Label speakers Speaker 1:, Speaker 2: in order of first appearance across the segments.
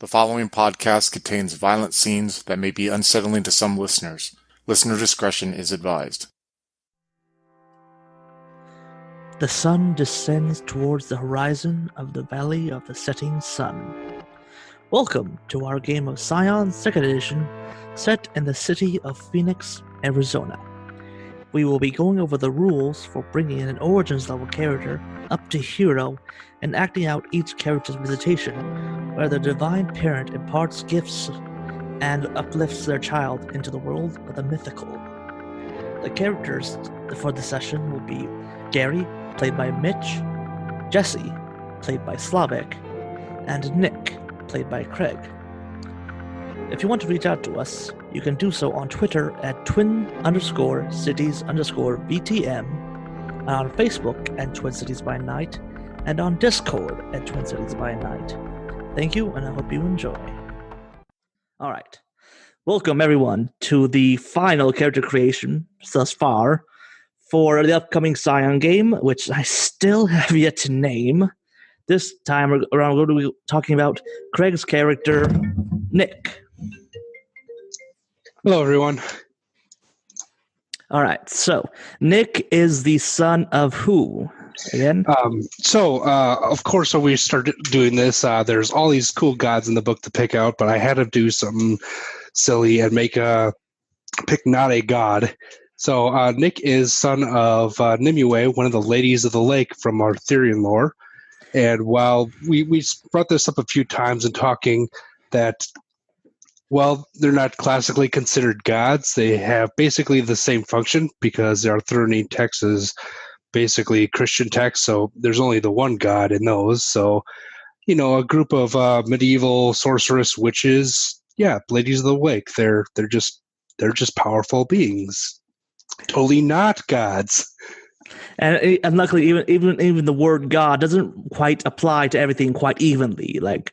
Speaker 1: The following podcast contains violent scenes that may be unsettling to some listeners. Listener discretion is advised.
Speaker 2: The sun descends towards the horizon of the Valley of the Setting Sun. Welcome to our game of Scion 2nd Edition, set in the city of Phoenix, Arizona. We will be going over the rules for bringing in an Origins level character up to hero and acting out each character's visitation, where the Divine Parent imparts gifts and uplifts their child into the world of the mythical. The characters for the session will be Gary, played by Mitch, Jesse, played by Slavic, and Nick, played by Craig. If you want to reach out to us, you can do so on Twitter at twin_cities_VTM, on Facebook at Twin Cities by Night, and on Discord at Twin Cities by Night. Thank you, and I hope you enjoy. Alright. Welcome, everyone, to the final character creation thus far for the upcoming Scion game, which I still have yet to name. This time around, we're going to be talking about Craig's character, Nick.
Speaker 3: Hello, everyone.
Speaker 2: All right, so Nick is the son of who? Again?
Speaker 3: Of course, when we started doing this, there's all these cool gods in the book to pick out, but I had to do something silly and pick not a god. So Nick is son of Nimue, one of the ladies of the lake from Arthurian lore. And while we brought this up a few times in talking that, well, they're not classically considered gods. They have basically the same function because the Arthurian text is basically Christian text, so there's only the one god in those. So, a group of medieval sorceress witches, ladies of the lake. They're just powerful beings. Totally not gods.
Speaker 2: And luckily, even the word God doesn't quite apply to everything quite evenly. Like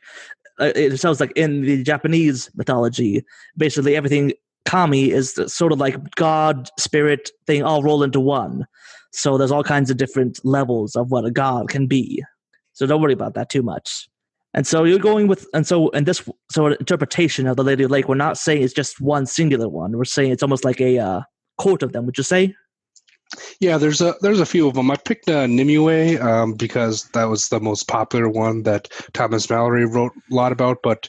Speaker 2: it sounds like in the Japanese mythology, basically everything kami is sort of like God, spirit thing, all rolled into one. So there's all kinds of different levels of what a god can be. So don't worry about that too much. And so you're going with, in this sort of interpretation of the Lady of the Lake, we're not saying it's just one singular one. We're saying it's almost like a court of them. Would you say?
Speaker 3: Yeah, there's a few of them. I picked Nimue because that was the most popular one that Thomas Mallory wrote a lot about. But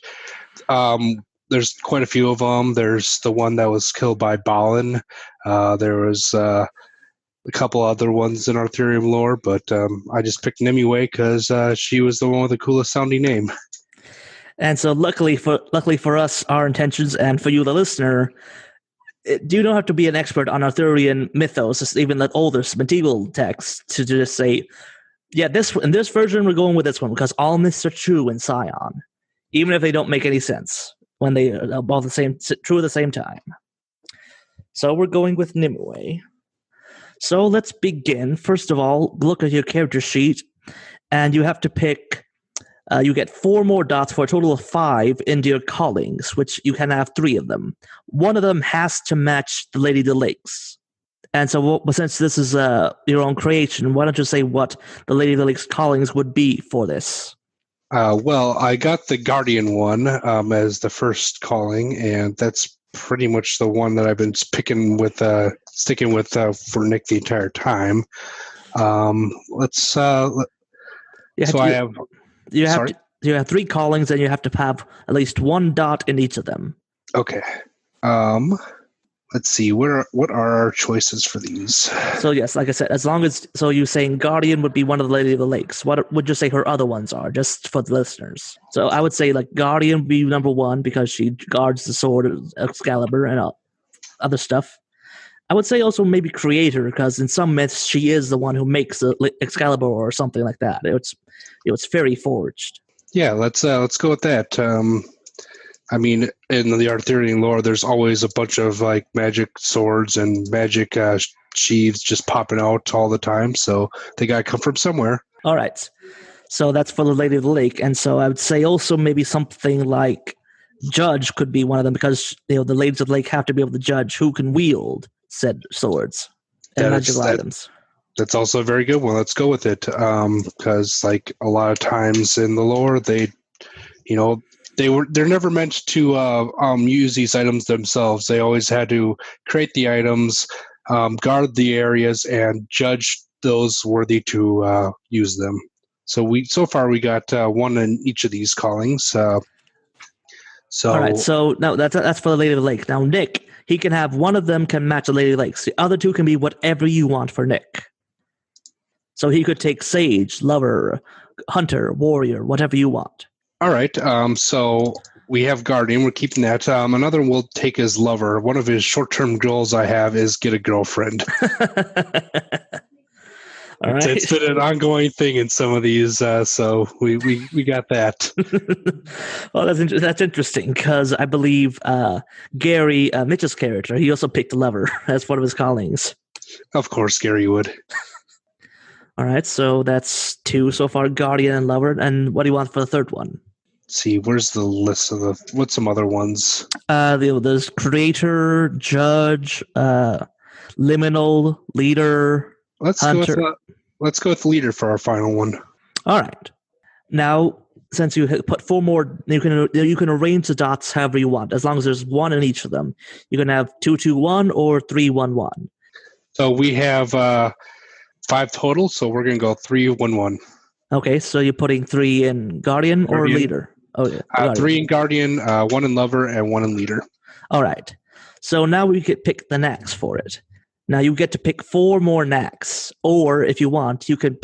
Speaker 3: there's quite a few of them. There's the one that was killed by Balin. There was a couple other ones in Arthurian lore, but I just picked Nimue because she was the one with the coolest sounding name.
Speaker 2: And so luckily for us, our intentions, and for you, the listener, you don't have to be an expert on Arthurian mythos, even the older medieval texts, to just say, in this version we're going with this one because all myths are true in Scion, even if they don't make any sense when they are both true at the same time. So we're going with Nimue. So let's begin. First of all, look at your character sheet, and you have to pick. You get 4 more dots for a total of 5 into your callings, which you can have 3 of them. One of them has to match the Lady of the Lakes. And so since this is your own creation, why don't you say what the Lady of the Lakes callings would be for this?
Speaker 3: Well, I got the Guardian one as the first calling, and that's pretty much the one that I've been sticking with for Nick the entire time. You have 3 callings, and you have to have at least 1 dot in each of them. Okay. Let's see. What are our choices for these?
Speaker 2: So yes, like I said, you're saying Guardian would be one of the Lady of the Lakes. What would you say her other ones are, just for the listeners? So I would say like Guardian would be number 1 because she guards the sword of Excalibur and other stuff. I would say also maybe Creator, because in some myths she is the one who makes the Excalibur or something like that. It's fairy forged.
Speaker 3: Yeah, let's go with that. In the Arthurian lore, there's always a bunch of like magic swords and magic sheaths just popping out all the time. So they got to come from somewhere.
Speaker 2: All right. So that's for the Lady of the Lake. And so I would say also maybe something like Judge could be one of them, because the Ladies of the Lake have to be able to judge who can wield said swords and magical items.
Speaker 3: That's also a very good one. Let's go with it. Because like a lot of times in the lore, they they're never meant to use these items themselves. They always had to create the items, guard the areas, and judge those worthy to use them. So far we got one in each of these callings.
Speaker 2: All right, so now that's for the Lady of the Lake. Now Nick, he can have one of them can match the Lady of the Lakes. The other two can be whatever you want for Nick. So he could take Sage, Lover, Hunter, Warrior, whatever you want.
Speaker 3: All right, so we have Guardian. We're keeping that. Another will take his Lover. One of his short-term goals I have is get a girlfriend.
Speaker 2: All right.
Speaker 3: It's been an ongoing thing in some of these, so we got that.
Speaker 2: Well, that's interesting because I believe Gary, Mitchell's character, he also picked a Lover as one of his callings.
Speaker 3: Of course, Gary would.
Speaker 2: All right, so that's 2 so far, Guardian and Lover. And what do you want for the third one?
Speaker 3: Let's see, where's the list of what's some other ones?
Speaker 2: There's Creator, Judge, Liminal, Leader, Hunter.
Speaker 3: Let's go with Leader for our final one.
Speaker 2: All right. Now, since you put 4 more, you can arrange the dots however you want, as long as there's 1 in each of them. You can have 2-2-1 or 3-1-1.
Speaker 3: So we have 5 total, so we're going to go 3-1-1.
Speaker 2: Okay, so you're putting 3 in Guardian or Leader? Oh, yeah.
Speaker 3: 3 in Guardian, 1 in Lover, and 1 in Leader.
Speaker 2: All right. So now we could pick the knacks for it. Now you get to pick 4 more knacks, or if you want, you can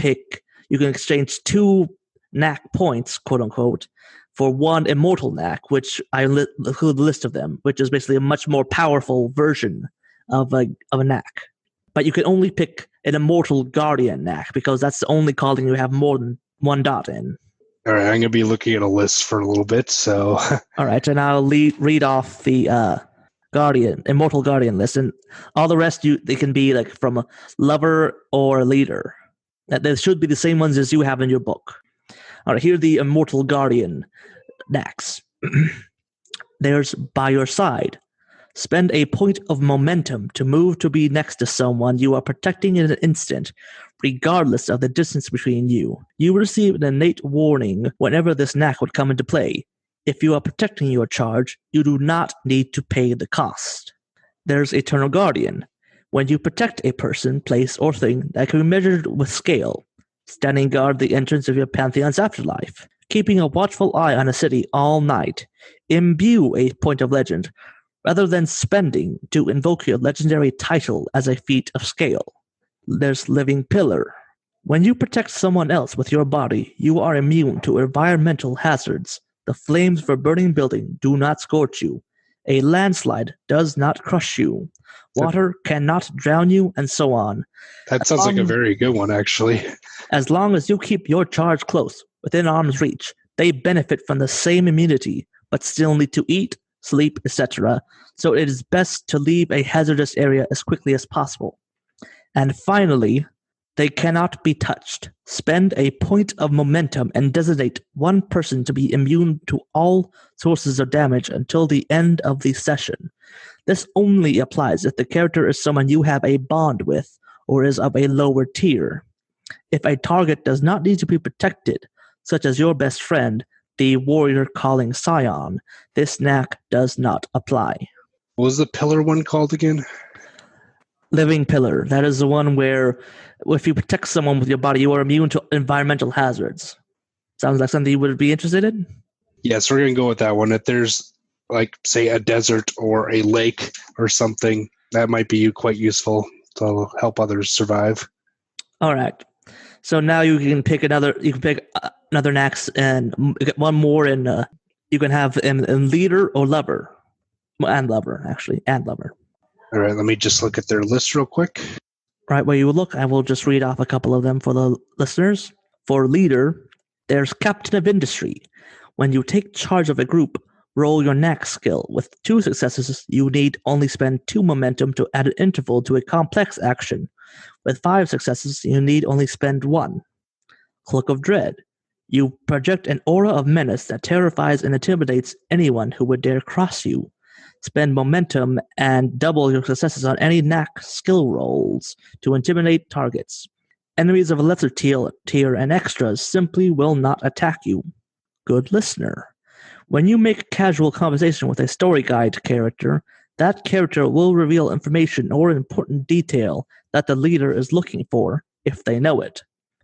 Speaker 2: exchange 2 knack points, quote unquote, for 1 immortal knack, which I include the list of them, which is basically a much more powerful version of a knack. But you can only pick an immortal guardian knack because that's the only calling you have more than 1 dot in.
Speaker 3: All right, I'm going to be looking at a list for a little bit. So,
Speaker 2: all right, and I'll read off the immortal guardian list, and all the rest they can be like from a Lover or a Leader. There should be the same ones as you have in your book. All right, here are the immortal guardian knacks. There's By Your Side. Spend a point of momentum to move to be next to someone you are protecting in an instant, regardless of the distance between you. You receive an innate warning whenever this knack would come into play. If you are protecting your charge, you do not need to pay the cost. There's Eternal Guardian. When you protect a person, place, or thing that can be measured with scale, standing guard the entrance of your pantheon's afterlife, keeping a watchful eye on a city all night, imbue a point of legend, rather than spending to invoke your legendary title as a feat of scale. There's Living Pillar. When you protect someone else with your body, you are immune to environmental hazards. The flames of a burning building do not scorch you. A landslide does not crush you. Water cannot drown you, and so on.
Speaker 3: That sounds like a very good one, actually.
Speaker 2: As long as you keep your charge close, within arm's reach, they benefit from the same immunity, but still need to eat, sleep, etc. So it is best to leave a hazardous area as quickly as possible. And finally, they cannot be touched. Spend a point of momentum and designate 1 person to be immune to all sources of damage until the end of the session. This only applies if the character is someone you have a bond with or is of a lower tier. If a target does not need to be protected, such as your best friend, the warrior calling Scion, this knack does not apply.
Speaker 3: What was the pillar one called again?
Speaker 2: Living Pillar. That is the one where if you protect someone with your body, you are immune to environmental hazards. Sounds like something you would be interested in?
Speaker 3: Yes, we're going to go with that one. If there's, like, say, a desert or a lake or something, that might be quite useful to help others survive.
Speaker 2: All right. So now you can pick another Nax and get 1 more, and you can have in Leader or Lover. And Lover, actually, and Lover.
Speaker 3: All right, let me just look at their list real quick.
Speaker 2: Right where you look, I will just read off a couple of them for the listeners. For Leader, there's Captain of Industry. When you take charge of a group, roll your knack skill. With 2 successes, you need only spend 2 momentum to add an interval to a complex action. With 5 successes, you need only spend 1. Cloak of Dread. You project an aura of menace that terrifies and intimidates anyone who would dare cross you. Spend momentum and double your successes on any knack skill rolls to intimidate targets. Enemies of a lesser tier and extras simply will not attack you. Good Listener. When you make casual conversation with a story guide character, that character will reveal information or important detail that the leader is looking for, if they know it.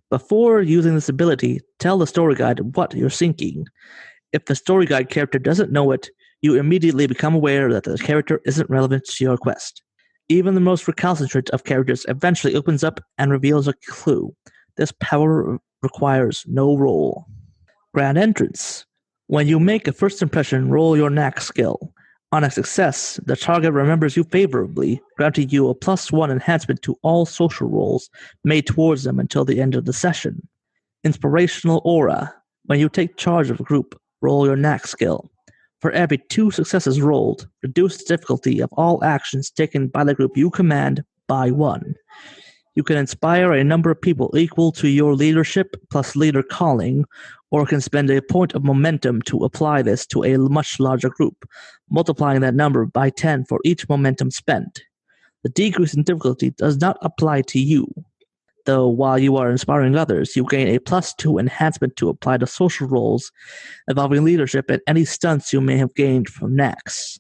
Speaker 2: Before using this ability, tell the story guide what you're seeking. If the story guide character doesn't know it, you immediately become aware that the character isn't relevant to your quest. Even the most recalcitrant of characters eventually opens up and reveals a clue. This power requires no roll. Grand Entrance. When you make a first impression, roll your knack skill. On a success, the target remembers you favorably, granting you a +1 enhancement to all social rolls made towards them until the end of the session. Inspirational Aura. When you take charge of a group, roll your knack skill. For every 2 successes rolled, reduce the difficulty of all actions taken by the group you command by 1. You can inspire a number of people equal to your leadership plus leader calling, or can spend a point of momentum to apply this to a much larger group, multiplying that number by 10 for each momentum spent. The decrease in difficulty does not apply to you, though while you are inspiring others, you gain a +2 enhancement to apply to social roles involving leadership and any stunts you may have gained from knacks.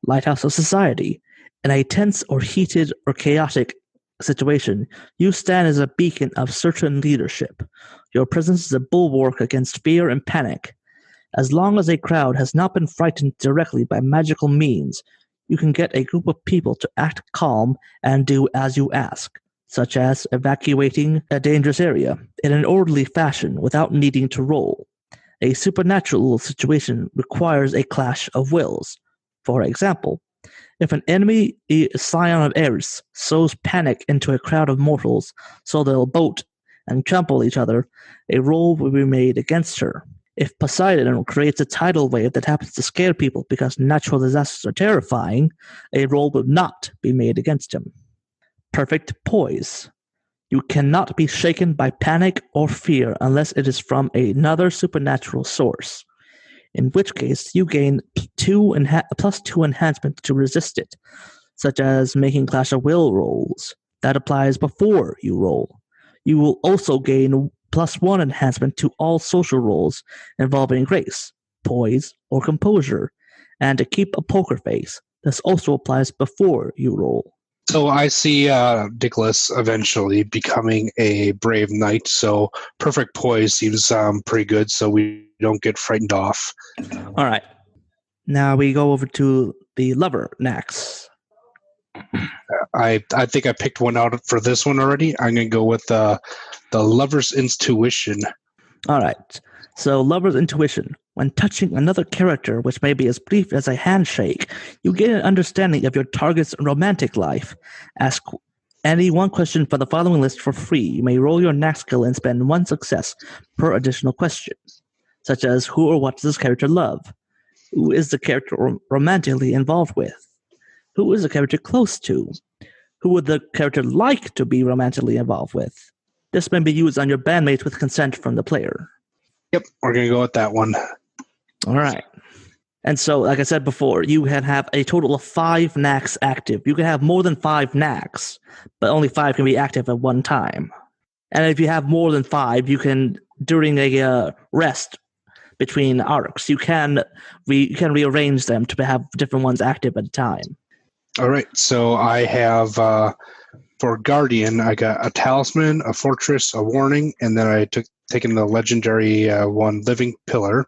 Speaker 2: Lighthouse of Society. In a tense or heated or chaotic situation, you stand as a beacon of certain leadership. Your presence is a bulwark against fear and panic. As long as a crowd has not been frightened directly by magical means, you can get a group of people to act calm and do as you ask, such as evacuating a dangerous area in an orderly fashion without needing to roll. A supernatural situation requires a clash of wills. For example, if an enemy Scion of Eris sows panic into a crowd of mortals so they'll bolt and trample each other, a roll will be made against her. If Poseidon creates a tidal wave that happens to scare people because natural disasters are terrifying, a roll will not be made against him. Perfect Poise. You cannot be shaken by panic or fear unless it is from another supernatural source, in which case you gain +2 enhancement to resist it, such as making Clash of Will rolls. That applies before you roll. You will also gain +1 enhancement to all social rolls involving grace, poise, or composure, and to keep a poker face. This also applies before you roll.
Speaker 3: So I see Nicholas eventually becoming a brave knight, so perfect poise seems pretty good, so we don't get frightened off.
Speaker 2: All right. Now we go over to the lover knacks.
Speaker 3: I think I picked one out for this one already. I'm going to go with the lover's intuition.
Speaker 2: All right. So lover's intuition. When touching another character, which may be as brief as a handshake, you gain an understanding of your target's romantic life. Ask any one question for the following list for free. You may roll your knack skill and spend 1 success per additional question, such as who or what does this character love? Who is the character romantically involved with? Who is the character close to? Who would the character like to be romantically involved with? This may be used on your bandmates with consent from the player.
Speaker 3: Yep, we're going to go with that one.
Speaker 2: All right. And so, like I said before, you can have a total of 5 knacks active. You can have more than 5 knacks, but only 5 can be active at one time. And if you have more than 5, you can, during a rest between arcs, you can rearrange them to have different ones active at a time.
Speaker 3: All right, so I have, for Guardian, I got a Talisman, a Fortress, a Warning, and then I taken the legendary one, Living Pillar.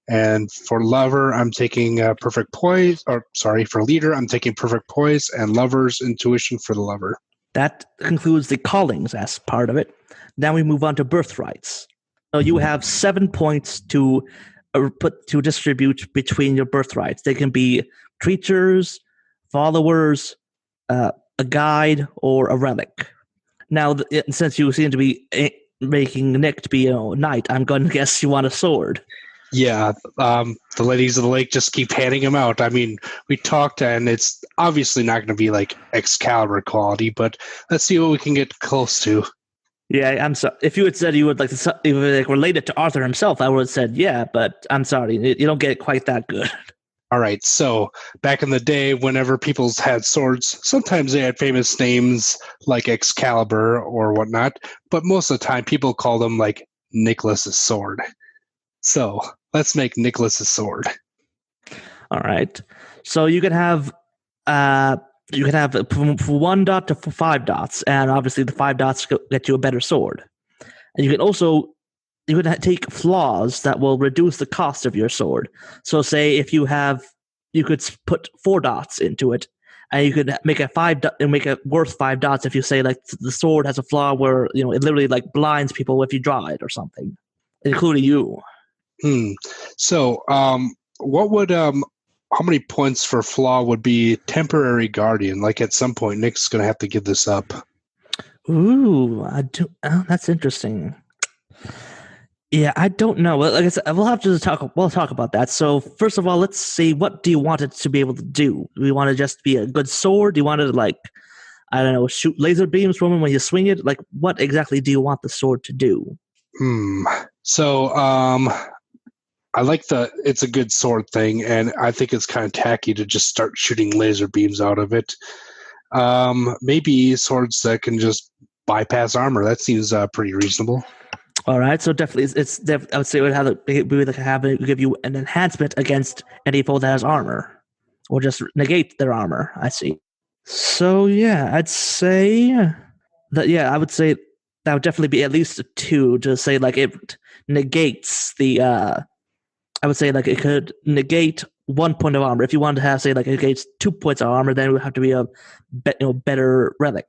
Speaker 3: And for Lover, I'm taking Perfect Poise, for Leader, I'm taking Perfect Poise, and Lover's Intuition for the Lover.
Speaker 2: That concludes the callings as part of it. Now we move on to birthrights. So you have 7 points to distribute between your birthrights. They can be creatures, followers, a guide, or a relic. Now, since you seem to be making Nick to be a knight, I'm going to guess you want a sword.
Speaker 3: Yeah, the ladies of the lake just keep handing them out. I mean, we talked, and it's obviously not going to be like Excalibur quality, but let's see what we can get close to.
Speaker 2: Yeah, I'm sorry. If you had said you would relate it to Arthur himself, I would have said yeah, but I'm sorry, you don't get it quite that good.
Speaker 3: All right, so back in the day, whenever people had swords, sometimes they had famous names like Excalibur or whatnot, but most of the time people called them like Nicholas's sword. So let's make Nicholas a sword.
Speaker 2: All right. So you can have from 1 dot to 5 dots, and obviously the 5 dots get you a better sword. And you can take flaws that will reduce the cost of your sword. So say if you could put 4 dots into it, and you could make it worth 5 dots if you say like the sword has a flaw where it literally like blinds people if you draw it or something, including you.
Speaker 3: So what would how many points for flaw would be temporary guardian? Like at some point, Nick's going to have to give this up.
Speaker 2: Ooh, that's interesting. Yeah, I don't know. Like I said, we'll have to talk about that. So first of all, let's see, what do you want it to be able to do? Do we want it just to be a good sword? Do you want it to, like, I don't know, shoot laser beams from it when you swing it? Like, what exactly do you want the sword to do?
Speaker 3: So I like it's a good sword thing, and I think it's kind of tacky to just start shooting laser beams out of it. Maybe swords that can just bypass armor. That seems pretty reasonable.
Speaker 2: All right, so definitely, I would say it would give you an enhancement against any foe that has armor, or just negate their armor. I see. So yeah, I'd say that. Yeah, I would say that would definitely be at least a 2 to say like it negates the. I would say like it could negate 1 point of armor. If you wanted to have say like it negates 2 points of armor, then it would have to be a better relic.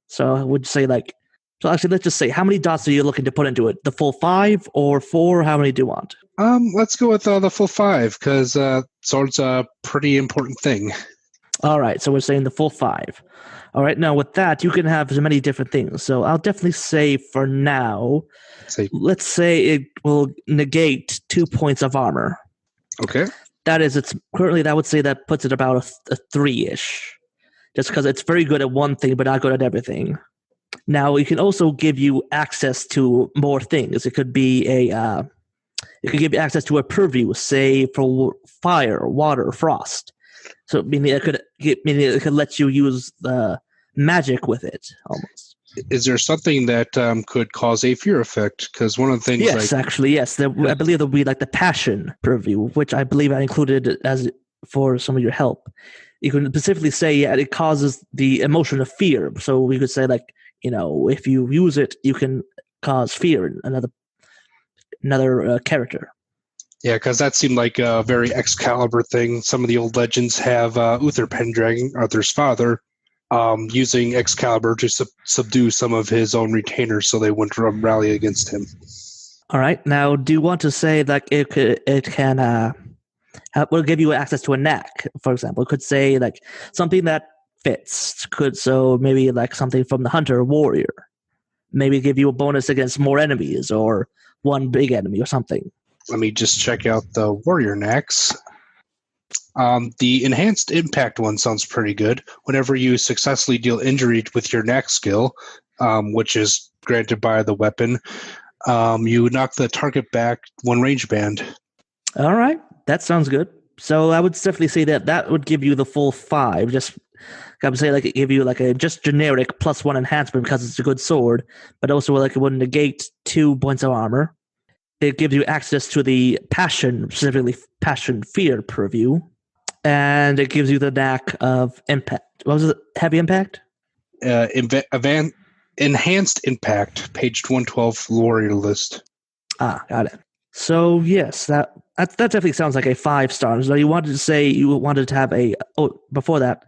Speaker 2: So I would say like. So actually, let's just say, how many dots are you looking to put into it? The full 5 or 4? How many do you want?
Speaker 3: Let's go with the full 5, because sword's a pretty important thing.
Speaker 2: All right, so we're saying the full 5. All right, now with that, you can have many different things. So I'll definitely say for now, let's say it will negate 2 points of armor.
Speaker 3: Okay.
Speaker 2: That would say that puts it about a 3-ish. Just because it's very good at one thing, but not good at everything. Now, it can also give you access to more things. It could be it could give you access to a purview, say for fire, water, frost. So meaning it could let you use the magic with it almost.
Speaker 3: Is there something that could cause a fear effect? Because one of the things,
Speaker 2: yes. I believe there will be like the passion purview, which I believe I included as for some of your help. You can specifically say it causes the emotion of fear. So we could say like, if you use it, you can cause fear in another character.
Speaker 3: Yeah, because that seemed like a very Excalibur thing. Some of the old legends have Uther Pendragon, Arthur's father, using Excalibur to subdue some of his own retainers so they wouldn't rally against him.
Speaker 2: All right. Now, do you want to say that it can will give you access to a knack, for example? It could say like something that fits. So maybe like something from the hunter or warrior. Maybe give you a bonus against more enemies or one big enemy or something.
Speaker 3: Let me just check out the warrior knacks. The enhanced impact one sounds pretty good. Whenever you successfully deal injury with your knack skill, which is granted by the weapon, you knock the target back 1 range band.
Speaker 2: All right, that sounds good. So I would definitely say that would give you the full 5. Just I would say like it give you like a just generic +1 enhancement because it's a good sword, but also like it would negate 2 points of armor. It gives you access to the passion, specifically passion fear purview, and it gives you the knack of impact. What was it? Heavy impact?
Speaker 3: Enhanced impact, page 112 warrior list.
Speaker 2: Got it. So yes, that definitely sounds like a 5-star. So you wanted to have before that,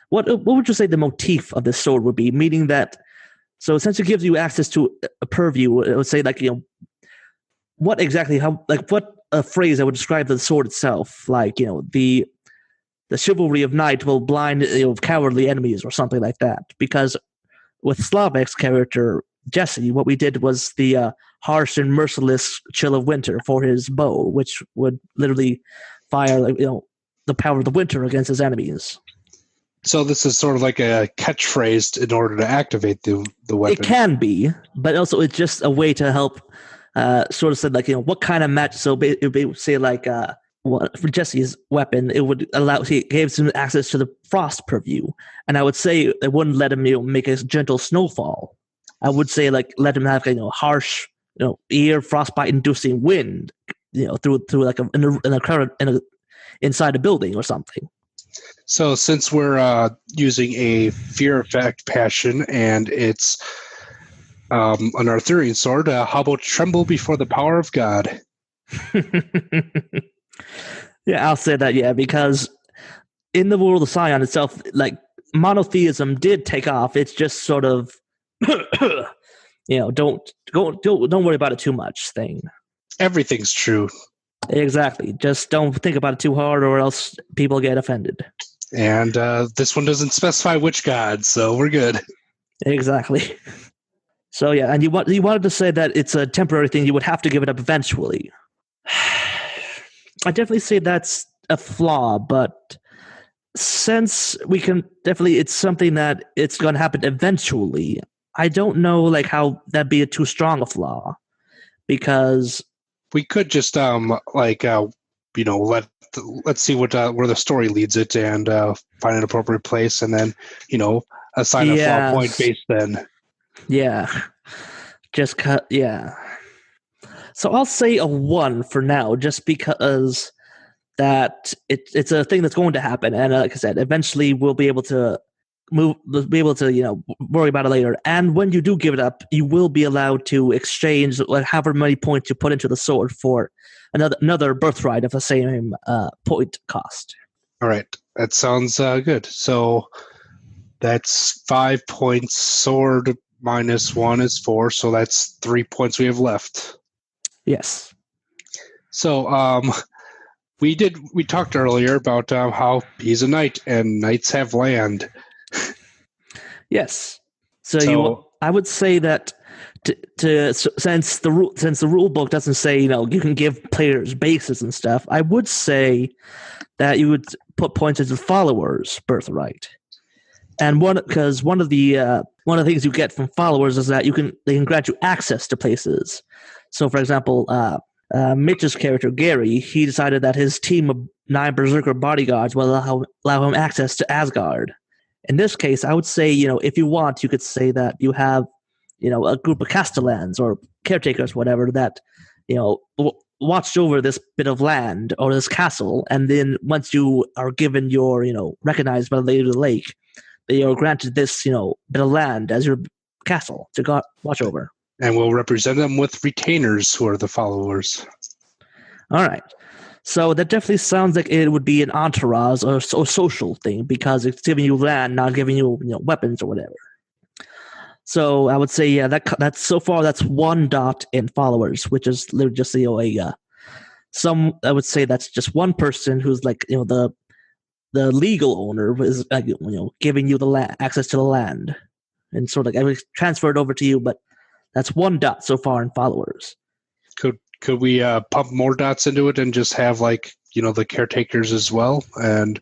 Speaker 2: what would you say the motif of this sword would be? Meaning that, so since it gives you access to a purview, it would say like what exactly what a phrase that would describe the sword itself, like the chivalry of knight will blind cowardly enemies or something like that. Because with Slavek's character Jesse, what we did was the harsh and merciless chill of winter for his bow, which would literally fire the power of the winter against his enemies.
Speaker 3: So this is sort of like a catchphrase in order to activate the weapon.
Speaker 2: It can be, but also it's just a way to help sort of say like what kind of match. So it would say like for Jesse's weapon, it gave him access to the frost purview, and I would say it wouldn't let him make a gentle snowfall. I would say like let him have harsh ear frostbite inducing wind, through like inside a building or something.
Speaker 3: So since we're using a fear effect passion and it's an Arthurian sword, how about tremble before the power of God?
Speaker 2: Yeah, I'll say that. Yeah, because in the world of Scion itself, like monotheism did take off. It's just sort of, don't worry about it too much thing.
Speaker 3: Everything's true.
Speaker 2: Exactly. Just don't think about it too hard, or else people get offended.
Speaker 3: And this one doesn't specify which god, so we're good.
Speaker 2: Exactly. So yeah, and you wanted to say that it's a temporary thing. You would have to give it up eventually. I definitely say that's a flaw, but since we can definitely, it's something that it's going to happen eventually. I don't know like how that'd be too strong a flaw, because
Speaker 3: we could just let's see what where the story leads it and find an appropriate place and then assign a flaw point based then.
Speaker 2: Yeah, just cut. Yeah. So I'll say a 1 for now, just because that it's a thing that's going to happen, and like I said, eventually we'll be able to worry about it later. And when you do give it up, you will be allowed to exchange like however many points you put into the sword for another birthright of the same point cost.
Speaker 3: All right, that sounds good. So that's 5 points. Sword minus 1 is 4, so that's 3 points we have left.
Speaker 2: Yes.
Speaker 3: So we talked earlier about how he's a knight and knights have land.
Speaker 2: Yes. So I would say that since the rule book doesn't say you can give players bases and stuff, I would say that you would put points into followers' birthright. And one of the things you get from followers is that they can grant you access to places. So, for example, Mitch's character Gary, he decided that his team of 9 berserker bodyguards will allow him access to Asgard. In this case, I would say if you want, you could say that you have a group of castellans or caretakers, whatever, that watched over this bit of land or this castle, and then once you are given your recognized by the Lady of the Lake, they are granted this bit of land as your castle to watch over.
Speaker 3: And we'll represent them with retainers who are the followers.
Speaker 2: All right. So that definitely sounds like it would be an entourage or social thing, because it's giving you land, not giving you weapons or whatever. So I would say that's so far that's 1 dot in followers, which is just I would say that's just one person who's like the legal owner is giving you the access to the land, and sort of like transfer it over to you, but that's 1 dot so far in followers.
Speaker 3: Could we pump more dots into it and just have the caretakers as well, and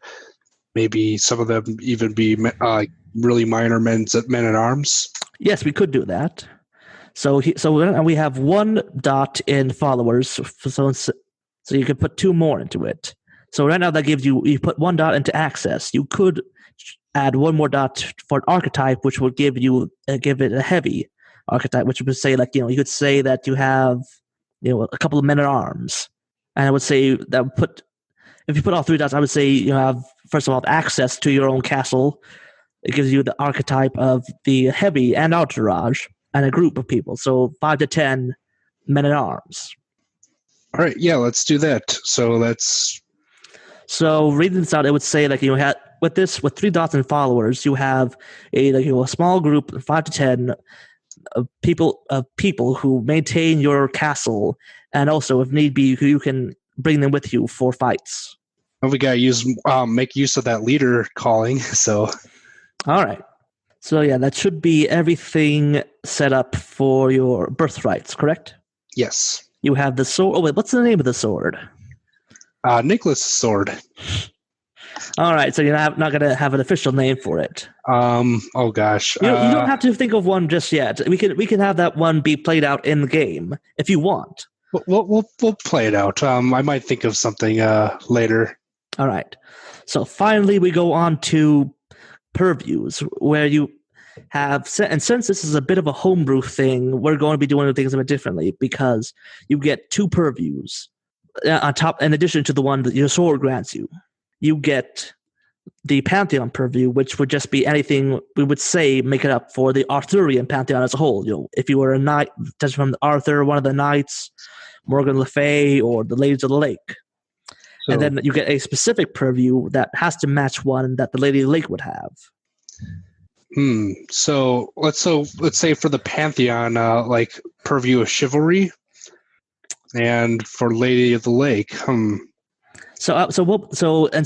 Speaker 3: maybe some of them even be really minor men at arms?
Speaker 2: Yes, we could do that. So we have 1 dot in followers, so you could put 2 more into it. So right now that gives you put 1 dot into access. You could add 1 more dot for an archetype, which would give it a heavy archetype, which would say you could say that you have a couple of men at arms, and I would say that if you put all 3 dots, I would say you have first of all access to your own castle. It gives you the archetype of the heavy and entourage and a group of people, so 5 to 10 men at arms.
Speaker 3: All right, yeah, let's do that.
Speaker 2: So reading this out, it would say with 3 dots and followers, you have a small group of 5 to 10 people who maintain your castle, and also if need be, you can bring them with you for fights.
Speaker 3: Well, we gotta make use of that leader calling. So,
Speaker 2: all right. So yeah, that should be everything set up for your birthrights, correct?
Speaker 3: Yes.
Speaker 2: You have the sword. Oh wait, what's the name of the sword?
Speaker 3: Nicholas' sword.
Speaker 2: All right, so you're not going to have an official name for it.
Speaker 3: Oh gosh.
Speaker 2: You don't have to think of one just yet. We can have that one be played out in the game if you want.
Speaker 3: We'll play it out. I might think of something later.
Speaker 2: All right. So finally, we go on to purviews, where you have, and since this is a bit of a homebrew thing, we're going to be doing things a bit differently, because you get 2 purviews. on top, in addition to the one that your sword grants you, you get the Pantheon purview, which would just be anything we would say make it up for the Arthurian Pantheon as a whole. If you were a knight, just from Arthur, one of the knights, Morgan Le Fay, or the Ladies of the Lake.
Speaker 3: So,
Speaker 2: And then you get a specific purview that has to match one that the Lady of the Lake would have.
Speaker 3: So let's say for the Pantheon, like purview of chivalry, and for Lady of the Lake,
Speaker 2: And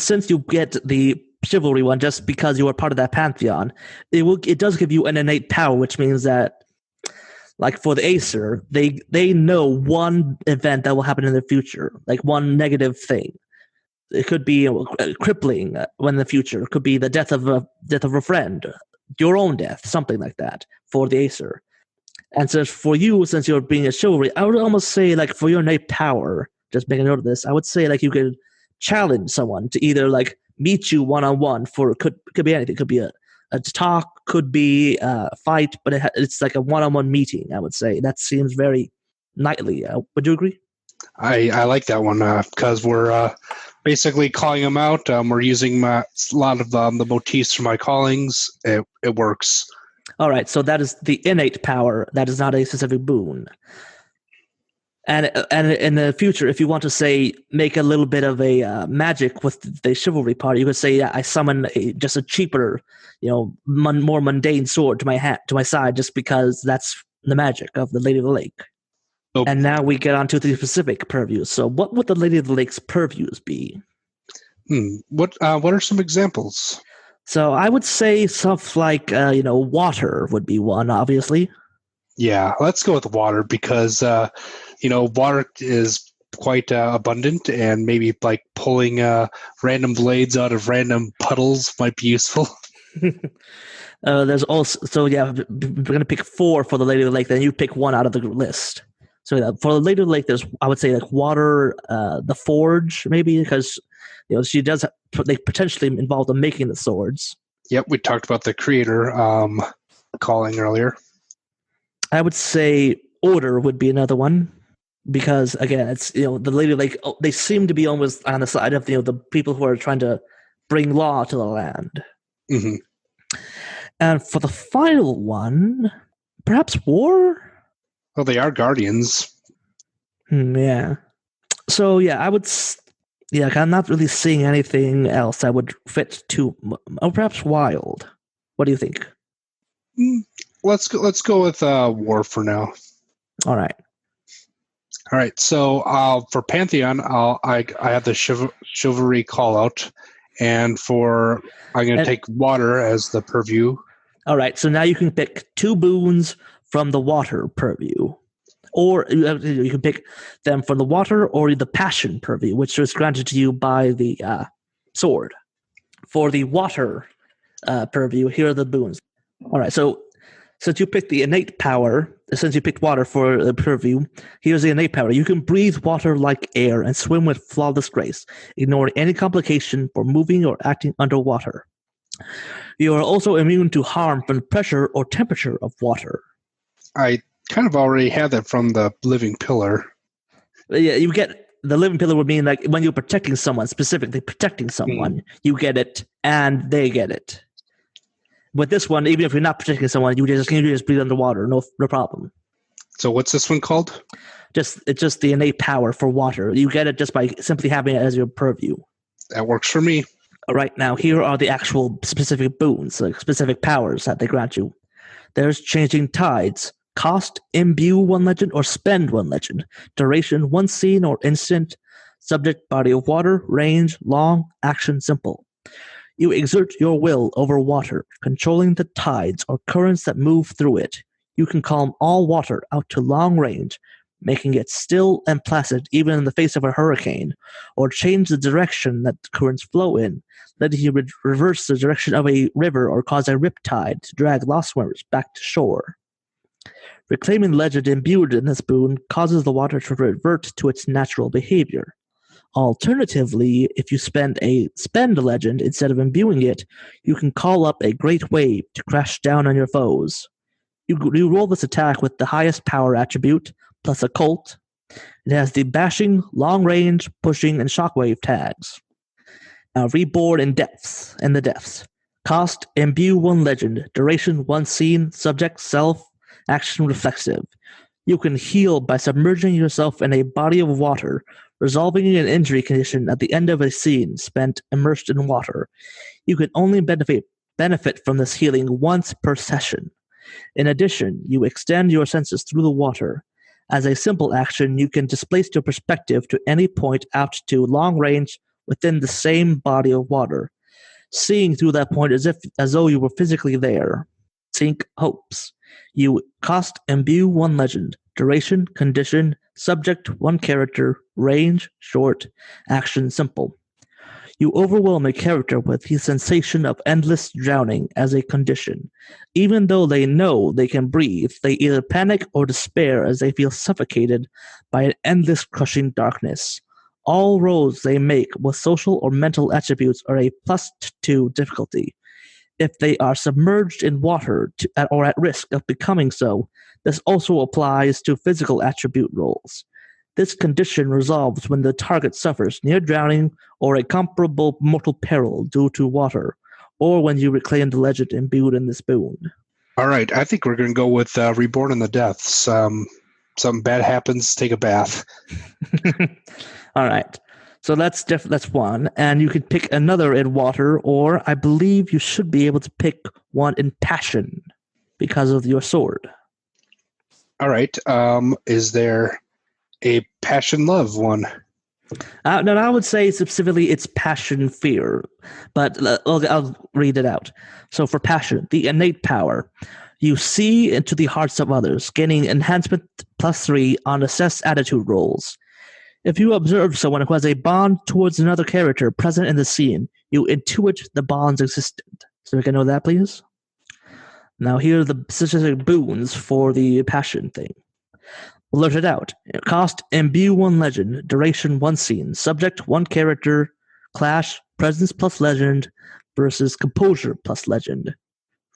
Speaker 2: since you get the chivalry one just because you are part of that pantheon, it does give you an innate power, which means that, like for the Acer, they know one event that will happen in the future, like one negative thing. It could be crippling in the future. It could be the death of a friend, your own death, something like that for the Acer. And so for you, since you're being a chivalry, I would almost say, like, for your innate power, just make a note of this, I would say, like, you could challenge someone to either, like, meet you one-on-one for, could be anything. It could be a talk, could be a fight, but it's like a one-on-one meeting, I would say. That seems very knightly. Would you agree?
Speaker 3: I like that one because we're basically calling them out. We're using a lot of the motifs for my callings. It works.
Speaker 2: All right, so that is the innate power. That is not a specific boon. And in the future, if you want to say make a little bit of a magic with the chivalry part, you could say I summon just a cheaper, more mundane sword to my side, just because that's the magic of the Lady of the Lake. Oh. And now we get on to the specific purviews. So, what would the Lady of the Lake's purviews be?
Speaker 3: What are some examples?
Speaker 2: So I would say stuff like water would be one, obviously.
Speaker 3: Yeah, let's go with water because water is quite abundant, and maybe like pulling random blades out of random puddles might be useful.
Speaker 2: There's also we're gonna pick 4 for the Lady of the Lake. Then you pick one out of the list. So for the Lady of the Lake, there's, I would say, like water, the forge maybe, because she does potentially involved in making the swords. Yep, we talked about the creator calling earlier. I would say order would be another one, because again, it's the Lady of the Lake. They seem to be almost on the side of the people who are trying to bring law to the land. Mm-hmm. And for the final one, perhaps war. Well, they are guardians. Yeah. So I would. Yeah, I'm not really seeing anything else that would fit to. Oh, perhaps wild. What do you think? Let's go with war for now. All right. So for Pantheon, I have the chivalry call out, and I'm going to take water as the purview. All right. So now you can pick 2 boons from the water purview. Or you can pick them from the water or the passion purview, which was granted to you by the sword. For the water purview, here are the boons. All right, so since you picked the innate power, since you picked water for the purview, here's the innate power. You can breathe water like air and swim with flawless grace, ignoring any complication for moving or acting underwater. You are also immune to harm from the pressure or temperature of water. I kind of already had that from the living pillar. Yeah, you get the living pillar would mean like when you're protecting someone, specifically protecting someone, you get it and they get it. With this one, even if you're not protecting someone, you just breathe underwater, no problem. So what's this one called? It's just the innate power for water. You get it just by simply having it as your purview. That works for me. All right, now here are the actual specific boons, like specific powers that they grant you. There's changing tides. Cost, imbue 1 legend or spend 1 legend. Duration, 1 scene or instant. Subject, body of water. Range, long. Action, simple. You exert your will over water, controlling the tides or currents that move through it. You can calm all water out to long range, making it still and placid even in the face of a hurricane, or change the direction that the currents flow in, letting you reverse the direction of a river or cause a riptide to drag lost swimmers back to shore. Reclaiming legend imbued in this boon causes the water to revert to its natural behavior. Alternatively, if you spend a legend instead of imbuing it, you can call up a great wave to crash down on your foes. You roll this attack with the highest power attribute, plus occult, It has the bashing, long range, pushing, and shockwave tags. Now, reborn in the depths. Cost, imbue 1 legend. Duration, 1 scene. Subject, self. Action, reflexive. You can heal by submerging yourself in a body of water, resolving an injury condition at the end of a scene spent immersed in water. You can only benefit from this healing once per session. In addition, you extend your senses through the water. As a simple action, you can displace your perspective to any point out to long range within the same body of water, seeing through that point as though you were physically there. Sink hopes. You cost imbue 1 legend. Duration, condition, subject 1 character, range, short, action simple. You overwhelm a character with the sensation of endless drowning as a condition. Even though they know they can breathe, they either panic or despair as they feel suffocated by an endless crushing darkness. All rolls they make with social or mental attributes are a +2 difficulty. If they are submerged in water or at risk of becoming so, this also applies to physical attribute rolls. This condition resolves when the target suffers near drowning or a comparable mortal peril due to water, or when you reclaim the legend imbued in this boon.
Speaker 3: All right, I think we're going to go with Reborn in the Depths. Something bad happens, take a bath.
Speaker 2: All right. So that's one, and you can pick another in water, or I believe you should be able to pick one in passion because of your sword.
Speaker 3: All right. Is there a passion love one?
Speaker 2: No, I would say specifically it's passion fear, but I'll read it out. So for passion, the innate power. You see into the hearts of others, gaining enhancement +3 on assessed attitude rolls. If you observe someone who has a bond towards another character present in the scene, you intuit the bond's existence. So we can know that, please? Now here are the specific boons for the passion thing. Blurt it out. Cost, imbue 1 legend. Duration, 1 scene. Subject, 1 character. Clash, presence plus legend versus composure plus legend.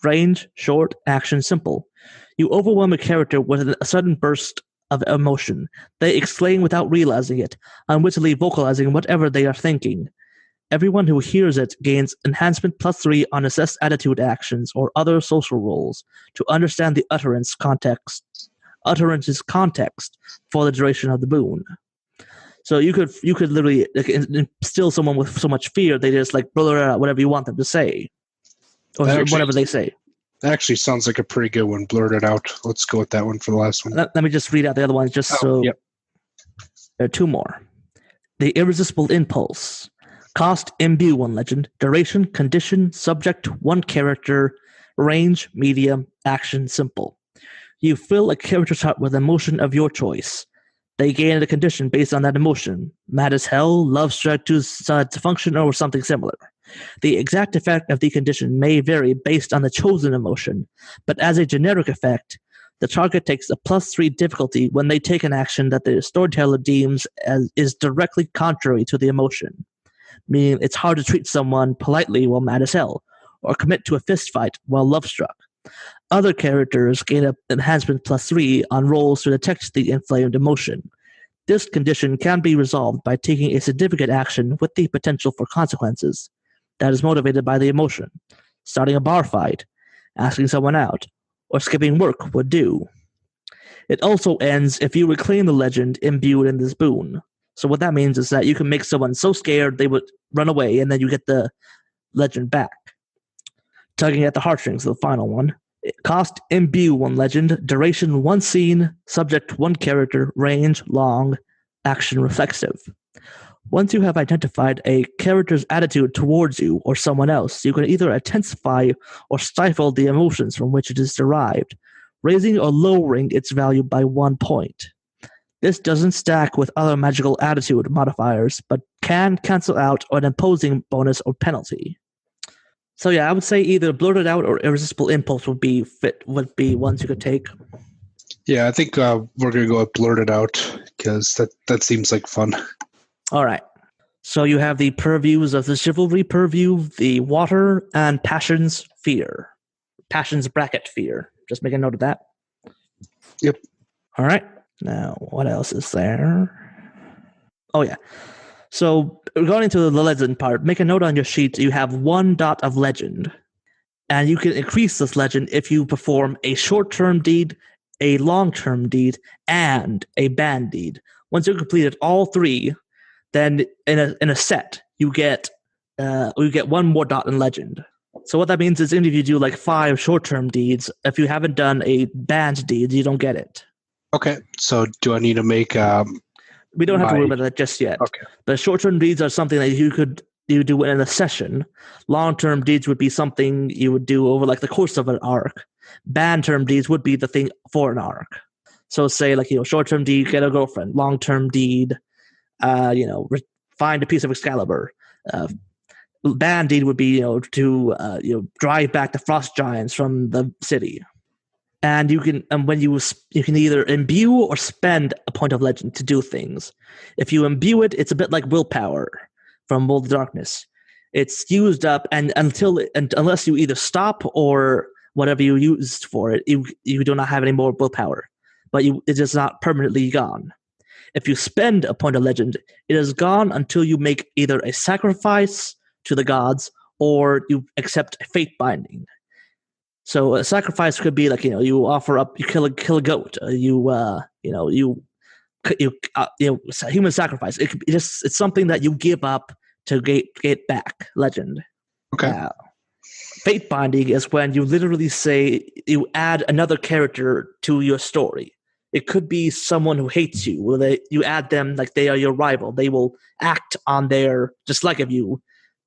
Speaker 2: Range, short, action simple. You overwhelm a character with a sudden burst of emotion. They exclaim without realizing it, unwittingly vocalizing whatever they are thinking. Everyone who hears it gains enhancement +3 on assessed attitude actions or other social roles to understand the utterance's context for the duration of the boon. So you could literally instill someone with so much fear they just blur out whatever you want them to say, or whatever they say.
Speaker 3: That actually sounds like a pretty good one. Blurt it out. Let's go with that one for the last one.
Speaker 2: Let me just read out the other ones Yep. There are 2 more. The irresistible impulse. Cost, imbue 1 legend. Duration, condition, subject, 1 character. Range, medium, action, simple. You fill a character's heart with emotion of your choice. They gain a condition based on that emotion. Mad as hell, love struck to function, or something similar. The exact effect of the condition may vary based on the chosen emotion, but as a generic effect, the target takes a +3 difficulty when they take an action that the storyteller deems as is directly contrary to the emotion, meaning it's hard to treat someone politely while mad as hell, or commit to a fistfight while love-struck. Other characters gain an enhancement +3 on rolls to detect the inflamed emotion. This condition can be resolved by taking a significant action with the potential for consequences that is motivated by the emotion. Starting a bar fight, asking someone out, or skipping work would do. It also ends if you reclaim the legend imbued in this boon. So what that means is that you can make someone so scared they would run away, and then you get the legend back. Tugging at the heartstrings, the final one. Cost, imbue 1 legend. Duration, 1 scene. Subject, 1 character. Range, long. Action, reflexive. Once you have identified a character's attitude towards you or someone else, you can either intensify or stifle the emotions from which it is derived, raising or lowering its value by 1 point. This doesn't stack with other magical attitude modifiers, but can cancel out an imposing bonus or penalty. So yeah, I would say either blurted out or irresistible impulse would be ones you could take.
Speaker 3: Yeah, I think we're going to go with blurted out because that seems like fun.
Speaker 2: All right. So you have the purviews of the chivalry purview, the water, and passion's fear. Passion's bracket fear. Just make a note of that.
Speaker 3: Yep.
Speaker 2: All right. Now, what else is there? Oh, yeah. So, going into the legend part, make a note on your sheet. You have 1 dot of legend. And you can increase this legend if you perform a short-term deed, a long-term deed, and a banned deed. Once you've completed all 3, then in a set, you get 1 more dot in legend. So what that means is even if you do like 5 short-term deeds, if you haven't done a banned deed, you don't get it.
Speaker 3: Okay, so do I need to make...
Speaker 2: we don't have to worry about that just yet.
Speaker 3: Okay.
Speaker 2: But short-term deeds are something that you do in a session. Long-term deeds would be something you would do over like the course of an arc. Banned-term deeds would be the thing for an arc. So say like, short-term deed, get a girlfriend. Long-term deed, find a piece of Excalibur. Banned deed would be, to drive back the frost giants from the city. And you can either imbue or spend a point of legend to do things. If you imbue it, it's a bit like willpower from World of Darkness. It's used up, and unless you either stop or whatever you used for it, you do not have any more willpower. But it is not permanently gone. If you spend a point of legend, it is gone until you make either a sacrifice to the gods or you accept a fate binding. So a sacrifice could be like, you offer up, you kill a goat, human sacrifice. It's something that you give up to get back legend.
Speaker 3: Okay.
Speaker 2: Fate binding is when you literally say you add another character to your story. It could be someone who hates you. You add them like they are your rival. They will act on their dislike of you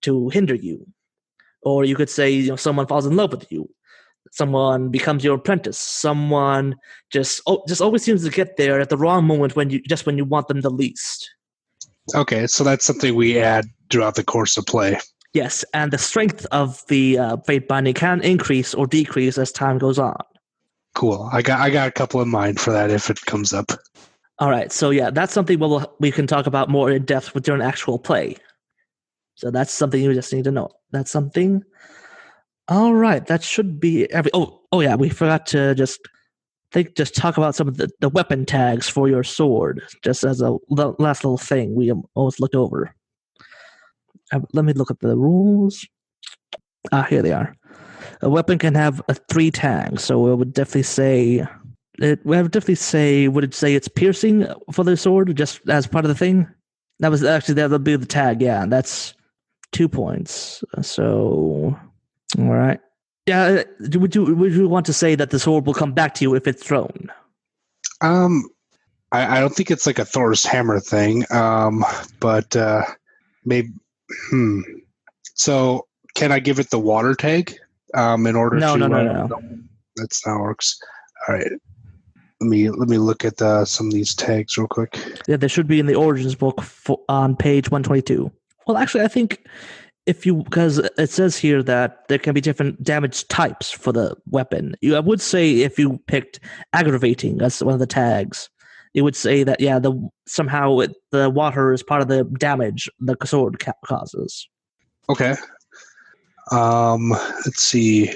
Speaker 2: to hinder you. Or you could say, someone falls in love with you. Someone becomes your apprentice. Someone just always seems to get there at the wrong moment when you want them the least.
Speaker 3: Okay, so that's something we add throughout the course of play.
Speaker 2: Yes, and the strength of the fate binding can increase or decrease as time goes on.
Speaker 3: Cool. I got a couple in mind for that if it comes up.
Speaker 2: All right, so yeah, that's something we can talk about more in depth during actual play. So that's something you just need to know. That's something. All right, that should be every. Oh yeah, we forgot to just talk about some of the weapon tags for your sword, just as a last little thing we almost looked over. Let me look at the rules. Here they are. A weapon can have 3 tags, so it would definitely say. Would it say it's piercing for the sword, just as part of the thing? That'll be the tag. Yeah, that's 2 points. So. All right. Yeah. Would you want to say that the sword will come back to you if it's thrown?
Speaker 3: I don't think it's like a Thor's hammer thing. But maybe. So can I give it the water tag? In order to. No. That's not how it works. All right. Let me look at some of these tags real quick.
Speaker 2: Yeah, they should be in the Origins book on page 122. Well, actually, I think. Because it says here that there can be different damage types for the weapon. I would say if you picked aggravating as one of the tags, it would say that somehow the water is part of the damage the sword causes.
Speaker 3: Okay. Let's see.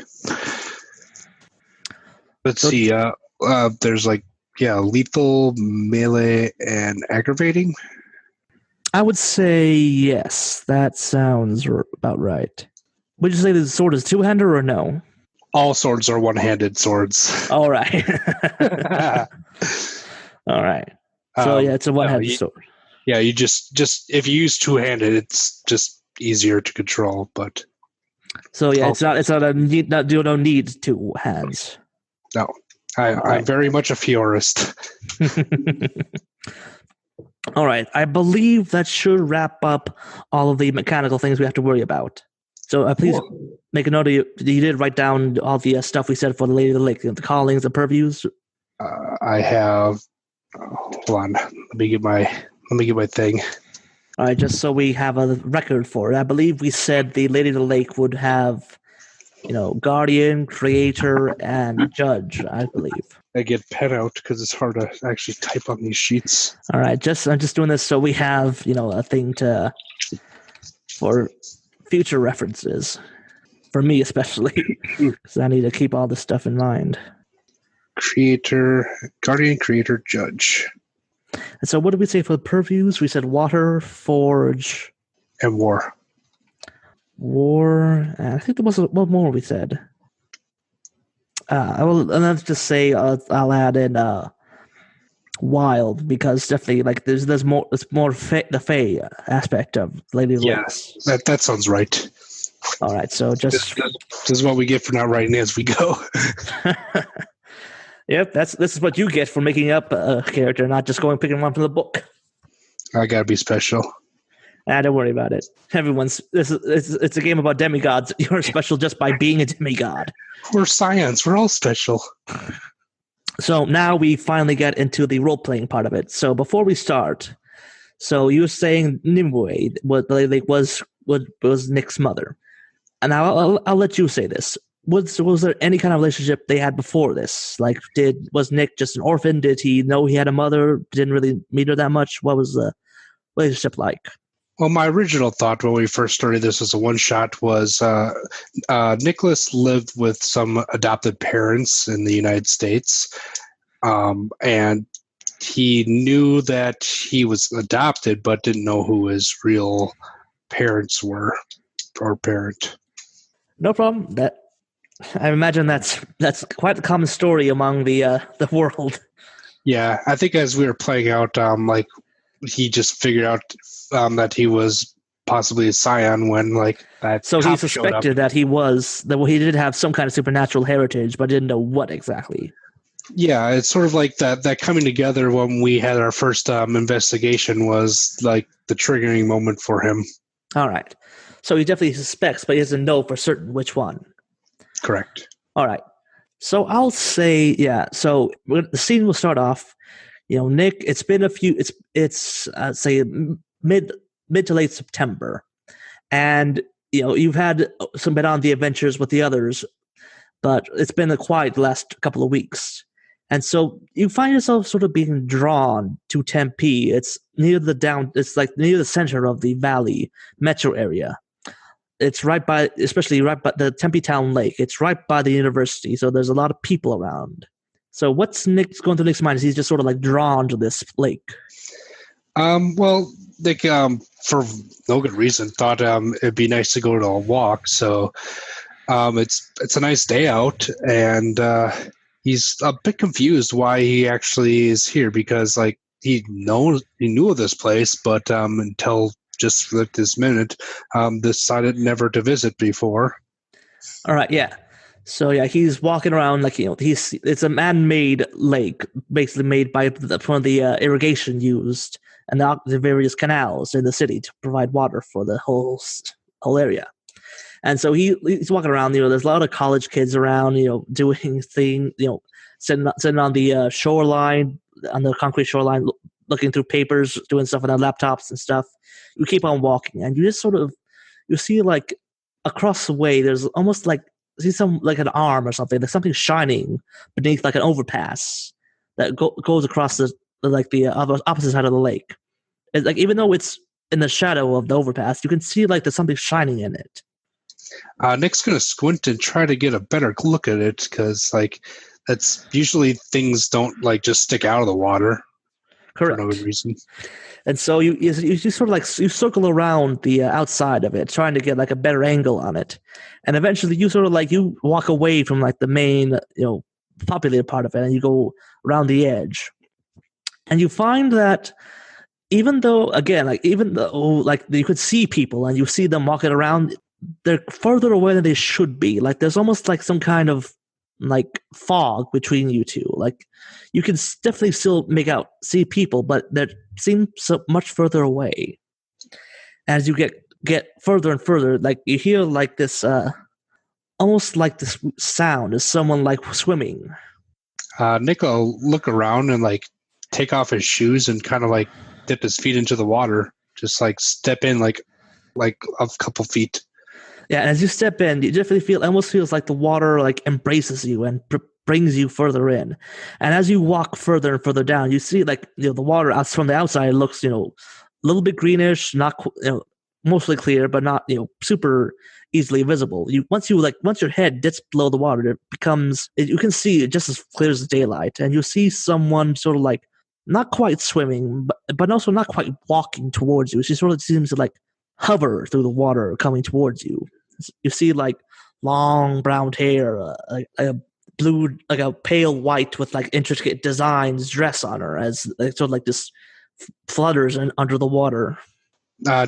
Speaker 3: There's lethal, melee, and aggravating.
Speaker 2: I would say yes. That sounds about right. Would you say the sword is two-handed or no?
Speaker 3: All swords are one-handed swords.
Speaker 2: All right. All right. So it's a one-handed sword.
Speaker 3: Yeah, you just if you use two-handed, it's just easier to control. But
Speaker 2: so yeah, it's not a need. You don't need 2 hands.
Speaker 3: No, I'm very much a Fiorist.
Speaker 2: All right, I believe that should wrap up all of the mechanical things we have to worry about. So please make a note of you did write down all the stuff we said for the Lady of the Lake, the callings, the purviews.
Speaker 3: I have. Hold on, let me get my thing.
Speaker 2: All right, just so we have a record for it. I believe we said the Lady of the Lake would have, guardian, creator, and judge. I believe.
Speaker 3: I get pen out because it's hard to actually type on these sheets.
Speaker 2: All right, I'm just doing this so we have a thing for future references, for me especially, because I need to keep all this stuff in mind.
Speaker 3: creator, guardian, creator, judge,
Speaker 2: And so what did we say for the purviews? We said water, forge,
Speaker 3: and war.
Speaker 2: war, and I think there was one more we said. And let's just say I'll add in wild, because definitely like there's more, it's more the Fae aspect of Lady of the
Speaker 3: Yes,
Speaker 2: Lakes.
Speaker 3: that sounds right.
Speaker 2: All right, so just
Speaker 3: This is what we get for not writing as we go.
Speaker 2: yep, this is what you get for making up a character, not just picking one from the book.
Speaker 3: I gotta be special.
Speaker 2: Don't worry about it. It's a game about demigods. You're special just by being a demigod.
Speaker 3: We're Scions. We're all special.
Speaker 2: So now we finally get into the role-playing part of it. So before we start, so you were saying Nimue was Nick's mother. And I'll let you say this. Was there any kind of relationship they had before this? Like, was Nick just an orphan? Did he know he had a mother? Didn't really meet her that much? What was the relationship like?
Speaker 3: Well, my original thought when we first started this as a one-shot was Nicholas lived with some adopted parents in the United States, and he knew that he was adopted but didn't know who his real parents were or parent.
Speaker 2: No problem. I imagine that's quite a common story among the world.
Speaker 3: Yeah, I think as we were playing out, like he just figured out that he was possibly a Scion when like that.
Speaker 2: So he suspected that he did have some kind of supernatural heritage, but didn't know what exactly.
Speaker 3: Yeah, it's sort of like that coming together when we had our first investigation was like the triggering moment for him.
Speaker 2: All right. So he definitely suspects, but he doesn't know for certain which one.
Speaker 3: Correct.
Speaker 2: All right. So I'll say, yeah. So the scene will start off. Nick. It's been it's say mid to late September, and you've had been on the adventures with the others, but it's been a quiet last couple of weeks, and so you find yourself sort of being drawn to Tempe. It's near the center of the valley metro area. It's especially right by the Tempe Town Lake. It's right by the university, so there's a lot of people around. So what's going through Nick's mind? Is he's just sort of like drawn to this lake?
Speaker 3: Well, Nick, for no good reason, thought it'd be nice to go to a walk. So it's a nice day out, and he's a bit confused why he actually is here, because like he knew of this place, but until just at this minute, decided never to visit before.
Speaker 2: All right, yeah. So yeah, he's walking around like it's a man-made lake, basically made by from the irrigation used and the various canals in the city to provide water for the whole area. And so he's walking around. There's a lot of college kids around. Doing things. Sitting on the shoreline, on the concrete shoreline, looking through papers, doing stuff on their laptops and stuff. You keep on walking, and you just you see like across the way. There's almost like. See some like an arm or something. There's something shining beneath like an overpass that goes across the opposite side of the lake. It's like even though it's in the shadow of the overpass, you can see like there's something shining in it.
Speaker 3: Nick's gonna squint and try to get a better look at it, because like that's usually things don't like just stick out of the water.
Speaker 2: Correct.
Speaker 3: For no good reason. And
Speaker 2: so you just sort of like you circle around the outside of it, trying to get like a better angle on it, and eventually you sort of like you walk away from like the main populated part of it, and you go around the edge, and you find that even though you could see people and you see them walking around, they're further away than they should be. Like there's almost like some kind of like fog between you two. Like you can definitely still see people, but they seem so much further away. As you get further and further, like you hear like this almost like this sound as someone like swimming.
Speaker 3: Nick will look around and like take off his shoes and kind of like dip his feet into the water, just like step in like a couple feet.
Speaker 2: Yeah, and as you step in, you definitely almost feels like the water like embraces you and brings you further in. And as you walk further and further down, you see like the water from the outside looks a little bit greenish, not mostly clear, but not super easily visible. Once your head dips below the water, you can see it just as clear as daylight, and you see someone sort of like not quite swimming, but also not quite walking towards you. She sort of seems to like hover through the water coming towards you. You see like long brown hair, a blue, like a pale white with like intricate designs dress on her as sort of like this flutters under the water.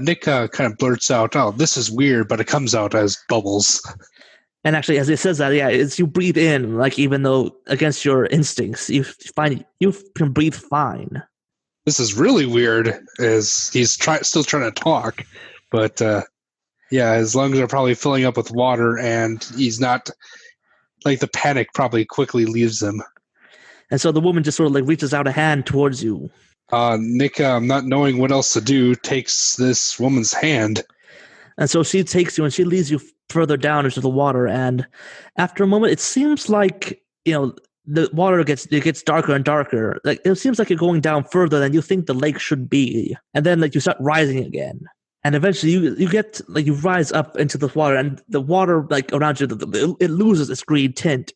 Speaker 3: Nick kind of blurts out, "Oh, this is weird," but it comes out as bubbles.
Speaker 2: And actually, as it says that, yeah, it's you breathe in, like even though against your instincts, you find you can breathe fine.
Speaker 3: This is really weird, as he's still trying to talk, but yeah, his lungs are probably filling up with water, and he's not, like, the panic probably quickly leaves him.
Speaker 2: And so the woman just sort of like reaches out a hand towards you.
Speaker 3: Nick, not knowing what else to do, takes this woman's hand.
Speaker 2: And so she takes you and she leads you further down into the water. And after a moment, it seems like, the water gets darker and darker. Like it seems like you're going down further than you think the lake should be. And then like you start rising again. And eventually you rise up into the water, and the water like around you, it loses its green tint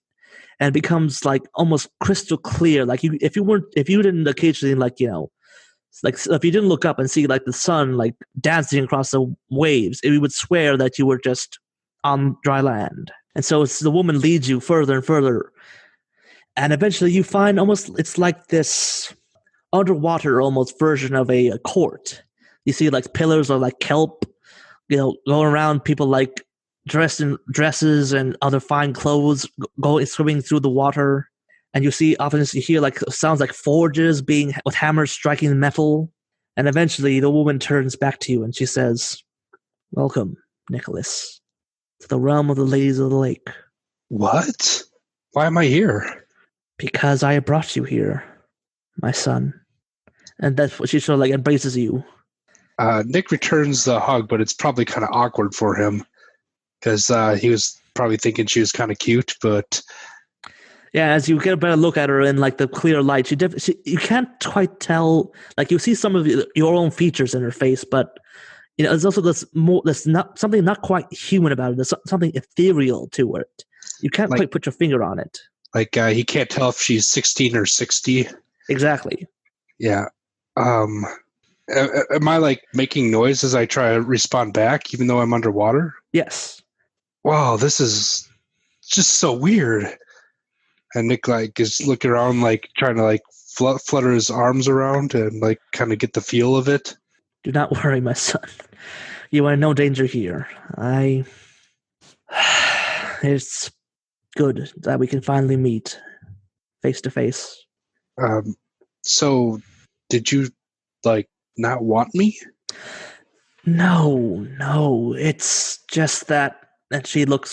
Speaker 2: and becomes like almost crystal clear. Like if you didn't occasionally like if you didn't look up and see like the sun like dancing across the waves, you would swear that you were just on dry land. And so the woman leads you further and further, and eventually you find it's like this underwater almost version of a court. You see like pillars of like kelp, going around, people like dressed in dresses and other fine clothes going swimming through the water. And you hear like sounds like forges with hammers striking metal. And eventually the woman turns back to you and she says, "Welcome, Nicholas, to the realm of the ladies of the lake."
Speaker 3: What? Why am I here?
Speaker 2: "Because I brought you here, my son." And that's what she sort of like embraces you.
Speaker 3: Nick returns the hug, but it's probably kind of awkward for him because he was probably thinking she was kind of cute, but
Speaker 2: yeah, as you get a better look at her in like the clear light, you can't quite tell. Like you see some of your own features in her face, but there's also there's not something not quite human about it. There's something ethereal to it. You can't quite put your finger on it.
Speaker 3: Like he can't tell if she's 16 or 60.
Speaker 2: Exactly.
Speaker 3: Yeah. Am I like making noise as I try to respond back, even though I'm underwater?
Speaker 2: Yes.
Speaker 3: Wow, this is just so weird. And Nick like is looking around, like trying to like flutter his arms around and like kind of get the feel of it.
Speaker 2: "Do not worry, my son. You are in no danger here. It's good that we can finally meet face to face."
Speaker 3: So did you like not want me?
Speaker 2: No. It's just that. And she looks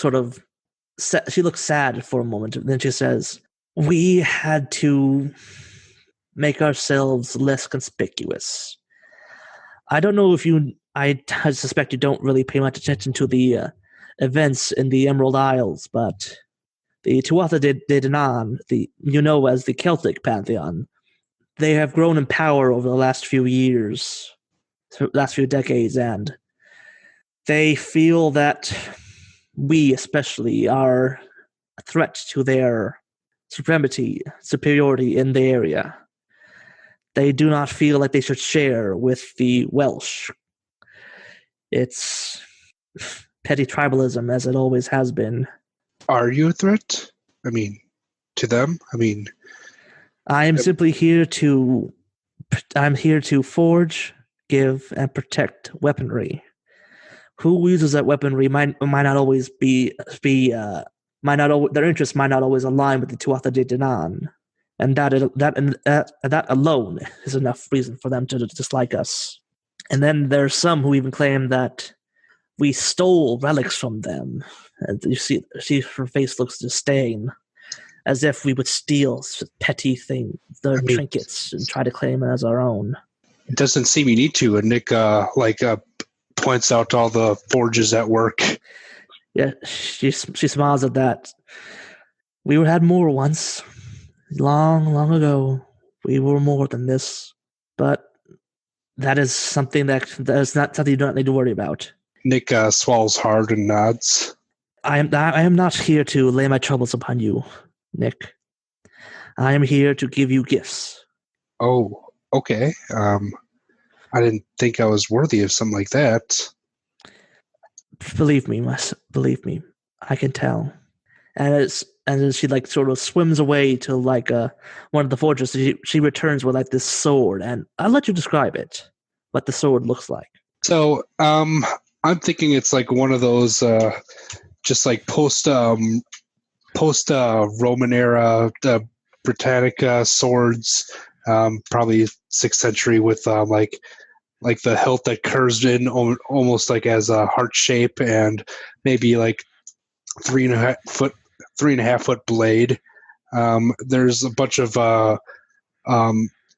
Speaker 2: sad for a moment. And then she says, "We had to make ourselves less conspicuous. I don't know if I suspect you don't really pay much attention to the events in the Emerald Isles, but the Tuatha De Danann, as the Celtic pantheon, they have grown in power over the last few decades, and they feel that we especially are a threat to their superiority in the area. They do not feel like they should share with the Welsh. It's petty tribalism, as it always has been."
Speaker 3: Are you a threat? I mean, to them? I mean,
Speaker 2: I am simply here to forge, give, and protect weaponry. Who uses that weaponry might not always their interests might not always align with the Tuatha De Danann, and that alone is enough reason for them to dislike us. And then there's some who even claim that we stole relics from them. And you see her face looks disdain, as if we would steal petty trinkets and try to claim it as our own.
Speaker 3: It doesn't seem you need to. And Nick points out all the forges at work.
Speaker 2: Yeah, she smiles at that. "We had more once. Long, long ago. We were more than this. But That is something that is not something you don't need to worry about.
Speaker 3: Nick swallows hard and nods.
Speaker 2: I am not here to lay my troubles upon you, Nick. I am here to give you gifts.
Speaker 3: Oh, okay. I didn't think I was worthy of something like that.
Speaker 2: Believe me, I can tell. And as she like sort of swims away to like one of the fortresses, she returns with like this sword, and I'll let you describe it, what the sword looks like.
Speaker 3: So, I'm thinking it's like one of those, just like post Roman era Britannica swords, probably 6th century with like the hilt that curves in almost like as a heart shape, and maybe like 3.5 foot blade. There's a bunch of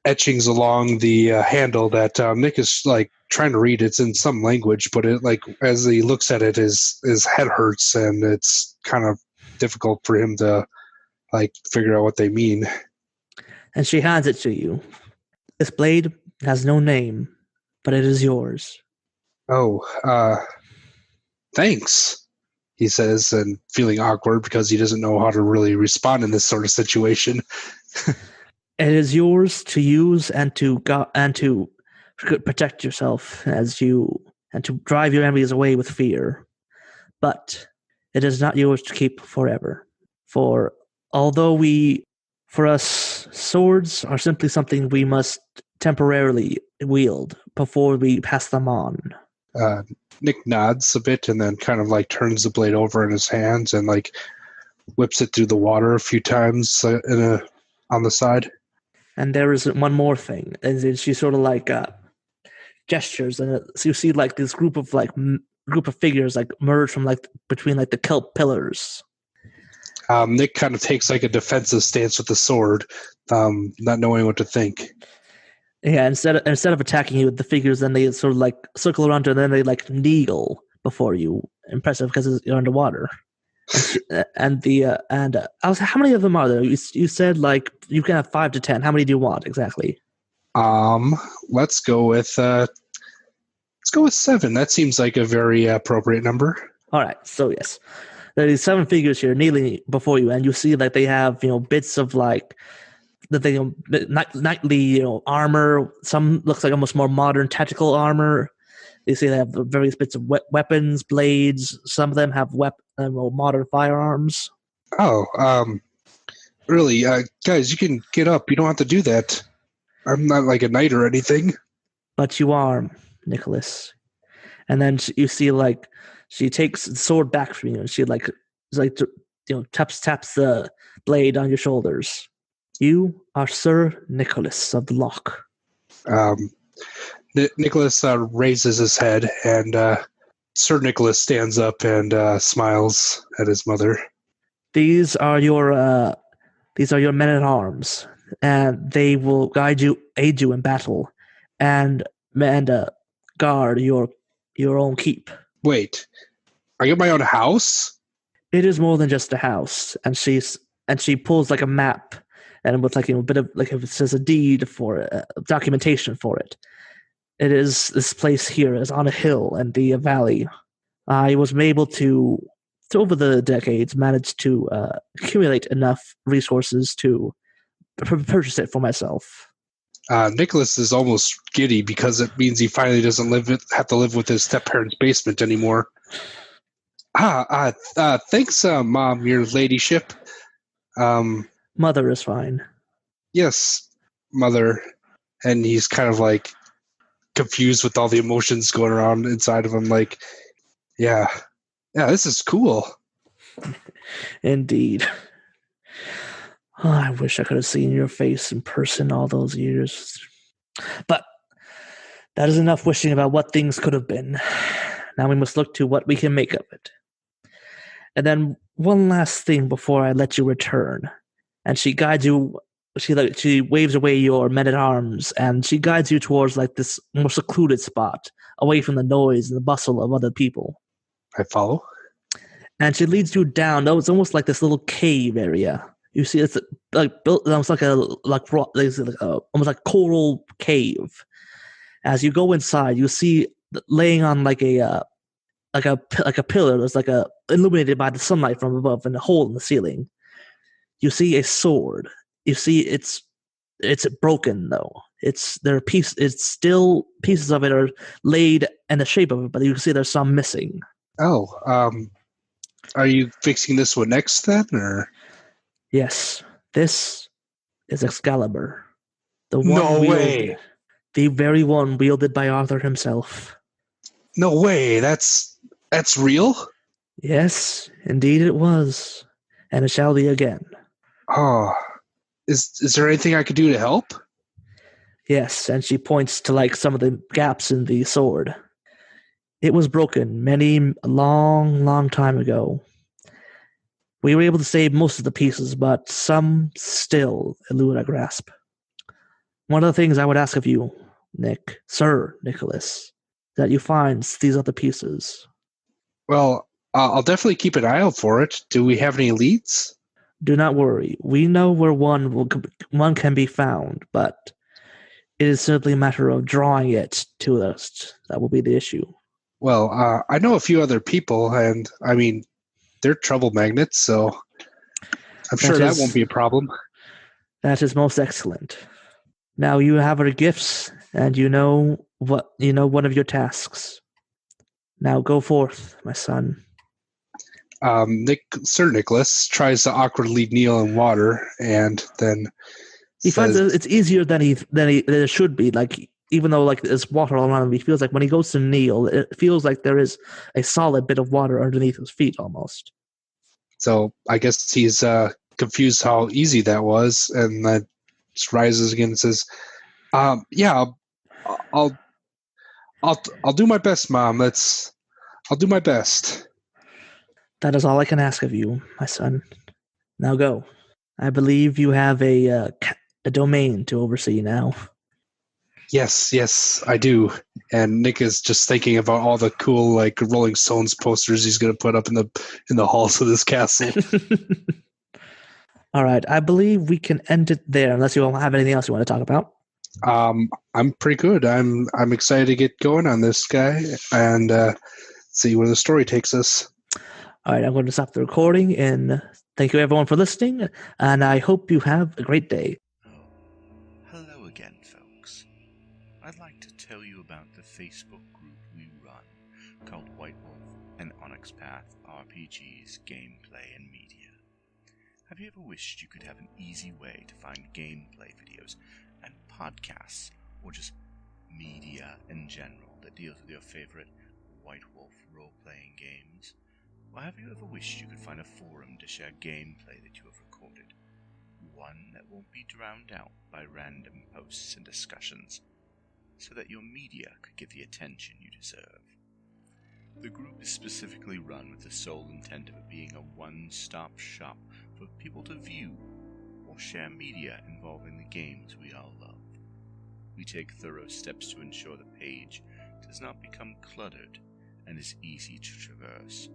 Speaker 3: etchings along the handle that Nick is like trying to read. It's in some language, but it like as he looks at it, his head hurts, and it's kind of difficult for him to like figure out what they mean.
Speaker 2: And she hands it to you. This blade has no name, but it is yours.
Speaker 3: Oh, thanks, he says, and feeling awkward because he doesn't know how to really respond in this sort of situation.
Speaker 2: It is yours to use and to protect yourself and to drive your enemies away with fear. But it is not yours to keep forever. For us, swords are simply something we must temporarily wield before we pass them on.
Speaker 3: Nick nods a bit and then kind of like turns the blade over in his hands and like whips it through the water a few times on the side.
Speaker 2: And there is one more thing, and then she sort of like gestures, and so you see like this group of figures like merge from like between like the kelp pillars.
Speaker 3: Nick kind of takes like a defensive stance with the sword, not knowing what to think.
Speaker 2: Yeah, instead of attacking you with the figures, then they sort of like circle around you, and then they like kneel before you. Impressive because you're underwater. And how many of them are there? You said like you can have 5 to 10. How many do you want exactly?
Speaker 3: Let's go with 7. That seems like a very appropriate number. All
Speaker 2: right, so yes, there are these 7 figures here kneeling before you, and you see like they have bits of like the thing knightly armor. Some looks like almost more modern tactical armor. You see they have various bits of weapons, blades. Some of them have modern firearms.
Speaker 3: Oh, really? Guys, you can get up. You don't have to do that. I'm not like a knight or anything.
Speaker 2: But you are, Nicholas. And then you see like she takes the sword back from you, and she taps the blade on your shoulders. You are Sir Nicholas of the Loch.
Speaker 3: Nicholas raises his head, and Sir Nicholas stands up and smiles at his mother.
Speaker 2: These are your men-at-arms, and they will aid you in battle, and guard your own keep.
Speaker 3: Wait, I get my own house?
Speaker 2: It is more than just a house, and she pulls like a map, and with like a bit of like it says a deed for it, documentation for it. It is this place here is on a hill in the valley. I was able to over the decades, manage to accumulate enough resources to purchase it for myself.
Speaker 3: Nicholas is almost giddy because it means he finally doesn't have to live with his step-parents' basement anymore. Thanks, Mom, your ladyship.
Speaker 2: Mother is fine.
Speaker 3: Yes, Mother. And he's kind of like confused with all the emotions going around inside of him. Like, yeah, this is cool.
Speaker 2: Indeed. Oh, I wish I could have seen your face in person all those years. But that is enough wishing about what things could have been. Now we must look to what we can make of it. And then one last thing before I let you return. And she guides you, she waves away your men-at-arms, and she guides you towards like this more secluded spot, away from the noise and the bustle of other people.
Speaker 3: I follow.
Speaker 2: And she leads you down. It's almost like this little cave area. You see, it's like built almost like almost like coral cave, As you go inside, you see laying on like a pillar. There's like a illuminated by the sunlight from above and a hole in the ceiling. You see a sword. You see it's broken though. It's still pieces of it are laid in the shape of it, but you can see there's some missing.
Speaker 3: Oh, are you fixing this one next then, or?
Speaker 2: Yes, this is Excalibur, the one
Speaker 3: No way.
Speaker 2: wielded, the very one wielded by Arthur himself.
Speaker 3: No way. That's real?
Speaker 2: Yes, indeed it was, and it shall be again.
Speaker 3: Oh, is there anything I could do to help?
Speaker 2: Yes, and she points to like some of the gaps in the sword. It was broken a long time ago. We were able to save most of the pieces, but some still elude our grasp. One of the things I would ask of you, Sir Nicholas, that you find these other pieces.
Speaker 3: Well, I'll definitely keep an eye out for it. Do we have any leads?
Speaker 2: Do not worry. We know where one can be found, but it is simply a matter of drawing it to us. That will be the issue.
Speaker 3: Well, I know a few other people, and I mean, they're trouble magnets, so I'm sure that won't be a problem.
Speaker 2: That is most excellent. Now you have our gifts, and you know one of your tasks. Now go forth, my son.
Speaker 3: Sir Nicholas tries to awkwardly kneel in water, and then
Speaker 2: he finds that it's easier than it should be. Like, even though like there's water all around him, he feels like when he goes to kneel, it feels like there is a solid bit of water underneath his feet almost.
Speaker 3: So I guess he's confused how easy that was, and then just rises again and says, "Yeah, I'll do my best, Mom. I'll do my best."
Speaker 2: That is all I can ask of you, my son. Now go. I believe you have a domain to oversee now.
Speaker 3: Yes, I do. And Nick is just thinking about all the cool like Rolling Stones posters he's going to put up in the halls of this castle.
Speaker 2: All right, I believe we can end it there, unless you don't have anything else you want to talk about.
Speaker 3: I'm pretty good. I'm excited to get going on this guy and see where the story takes us.
Speaker 2: All right, I'm going to stop the recording, and thank you everyone for listening, and I hope you have a great day.
Speaker 4: Hello again, folks. I'd like to tell you about the Facebook group we run called White Wolf and Onyx Path RPGs, Gameplay, and Media. Have you ever wished you could have an easy way to find gameplay videos and podcasts, or just media in general that deals with your favorite White Wolf role-playing games? Or have you ever wished you could find a forum to share gameplay that you have recorded? One that won't be drowned out by random posts and discussions, so that your media could get the attention you deserve. The group is specifically run with the sole intent of it being a one-stop shop for people to view or share media involving the games we all love. We take thorough steps to ensure the page does not become cluttered and is easy to traverse.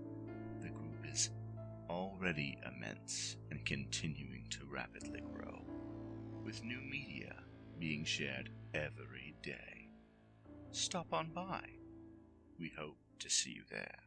Speaker 4: The group is already immense and continuing to rapidly grow, with new media being shared every day. Stop on by. We hope to see you there.